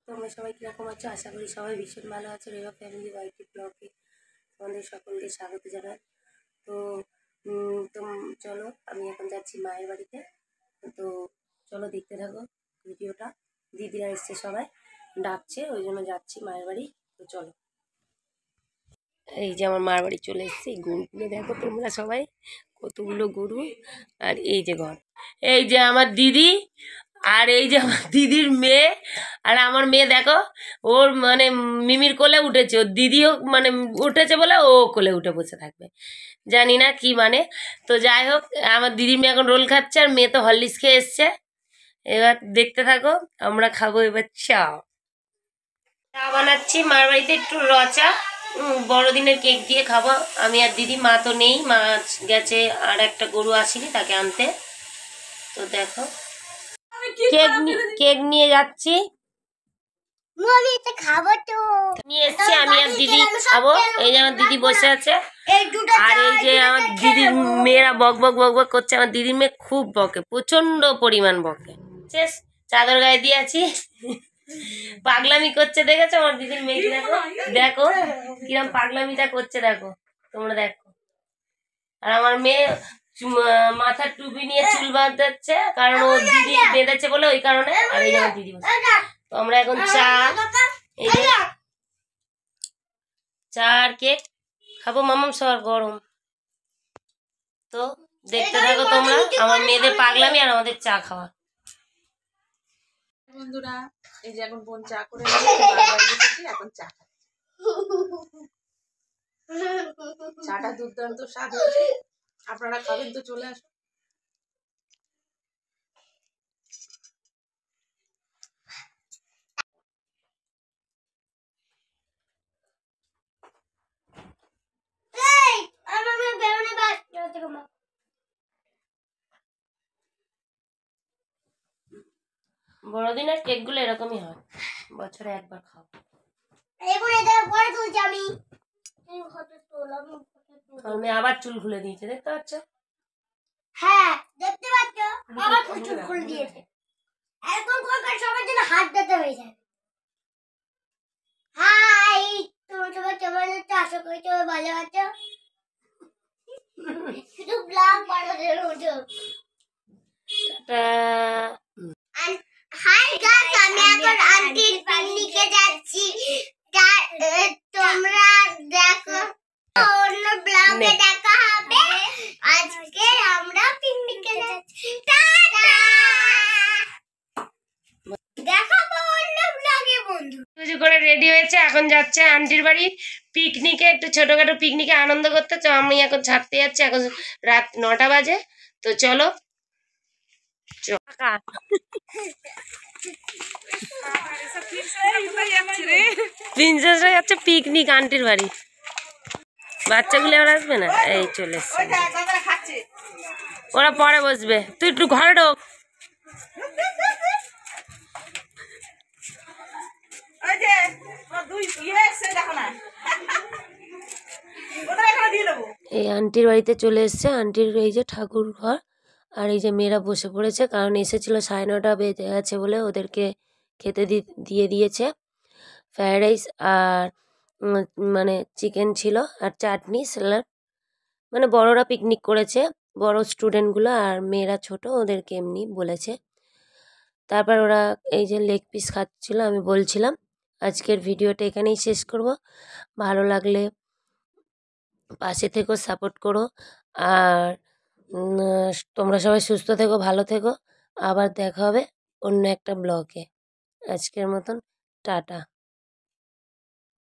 তোমরা সবাই কীরকম আছো? আশা করি সবাই ভীষণ ভালো আছো। রেবা ফ্যামিলি ওয়াইটি ব্লগে তোমাদের সকলকে স্বাগত জানাই। তো চলো, আমি এখন যাচ্ছি মায়ের বাড়িতে। তো চলো দেখতে থাকো ভিডিওটা। দিদিরা এসছে, সবাই ডাকছে, ওই জন্য যাচ্ছি মায়ের বাড়ি। তো চলো। এই যে আমার মার বাড়ি চলে এসেছি। গরুগুলো দেখো তোমরা সবাই, কতগুলো গরু। আর এই যে ঘর, এই যে আমার দিদি, আর এই যে আমার দিদির মেয়ে। আর আমার মেয়ে দেখো, ওর মানে মিমির কোলে উঠেছে, ওর দিদিও মানে উঠেছে বলে ও কোলে উঠে বসে থাকবে, জানি না কি মানে। তো যাই হোক, আমার দিদির মেয়ে এখন রোল খাচ্ছে, আর মেয়ে তো হরলিক্স খেয়ে এসছে। এবার দেখতে থাকো, আমরা খাবো এবার চা। চা বানাচ্ছি মার বাড়িতে, একটু রচা, বড়দিনের কেক দিয়ে খাবো আমি আর দিদি। মা তো নেই, মা গেছে আর একটা গরু আসেনি, তাকে আনতে। তো দেখো, কেক নিয়ে যাচ্ছি, নিয়ে এসছি আমি আর দিদি খাবো। এই যে আমার দিদি বসে আছে, আর এই যে আমার দিদির মেয়েরা বক বক বক বক করছে। আমার দিদির মেয়ে খুব বকে, প্রচন্ড পরিমাণ বকে। চাদর গায়ে দিয়ে আছি, পাগলামি করছে, দেখেছো আমার দিদির মেয়েকে? দেখো দেখো কিরম পাগলামিটা করছে, দেখো তোমরা দেখো। আর আমার মেয়ে মাথার টুপি নিয়ে চুল বাঁধাচ্ছে, কারণ ও দিদি বেঁধেছে বলে, ওই কারণে। আর এই আমার দিদি বসে। তো আমরা এখন চা, এই যে চা আর কেক খাবো মামাম, সবার গরম। তো দেখতে থাকো তোমরা আমার মেয়েদের পাগলামি আর আমাদের চা খাওয়া। বন্ধুরা, এই যে এখন বোন চা করে এখন চা চাটা দুর্দান্ত স্বাদ হয়েছে। আপনারা খাবেন তো চলে আসুন। বড়দিনের কেকগুলো এরকমই হয়, বছরে একবার খাও। আমি আবার চুল খুলে দিয়েছে, দেখতে পাচ্ছ? হ্যাঁ দেখতে পাচ্ছ, আবার চুল খুলে দিয়েছে। এখন কোনকার সবার জন্য হাত দিতে হয়ে যায়। হাই, তোমরা সবাই কেমন আছো? আশা করি সবাই ভালো আছো। শুধু ব্লগ বানাতে রোজো। হাই গাইস, আমি এখন আন্টির পিকনিকে যাচ্ছি। তোমরা দেখো, অন্য ব্লগে দেখা হবে। আজকে আমরা পিকনিকে যাচ্ছি, টাটা। দেখাবো অন্য ব্লগে বন্ধু। কিছু করে রেডি হয়েছে, এখন যাচ্ছে আন্টির বাড়ি পিকনিকে, একটু ছোটখাটো পিকনিকে আনন্দ করতে। তো আমি এখন ছাড়তে যাচ্ছি, এখন রাত 9টা বাজে। তো চলো। প্রিন্সেসরা যাচ্ছে পিকনিক আন্টির বাড়ি, বাচ্চাগুলো আর আসবে না। এই চলে এসছে, ওরা পরে বসবে, তুই একটু ঘরে ঢোক। এই আন্টির বাড়িতে চলে এসছে, আন্টির এই যে ঠাকুর ঘর। আর এই যে মেয়েরা বসে পড়েছে, কারণ এসেছিল 9:30 বেজে গেছে বলে ওদেরকে খেতে দিয়ে দিয়েছে। ফ্রায়েড রাইস আর মানে চিকেন ছিল, আর চাটনি, স্যালাড। মানে বড়রা পিকনিক করেছে, বড় স্টুডেন্টগুলো, আর মেয়েরা ছোট, ওদেরকে এমনি বলেছে। তারপর ওরা এই যে লেগ পিস খাচ্ছিল। আমি বলছিলাম আজকের ভিডিওটা এখানেই শেষ করব। ভালো লাগলে পাশে থেকো, সাপোর্ট করো। আর তোমরা সবাই সুস্থ থেকো, ভালো থেকো। আবার দেখা হবে অন্য একটা ব্লগে। আজকের মতন টাটা।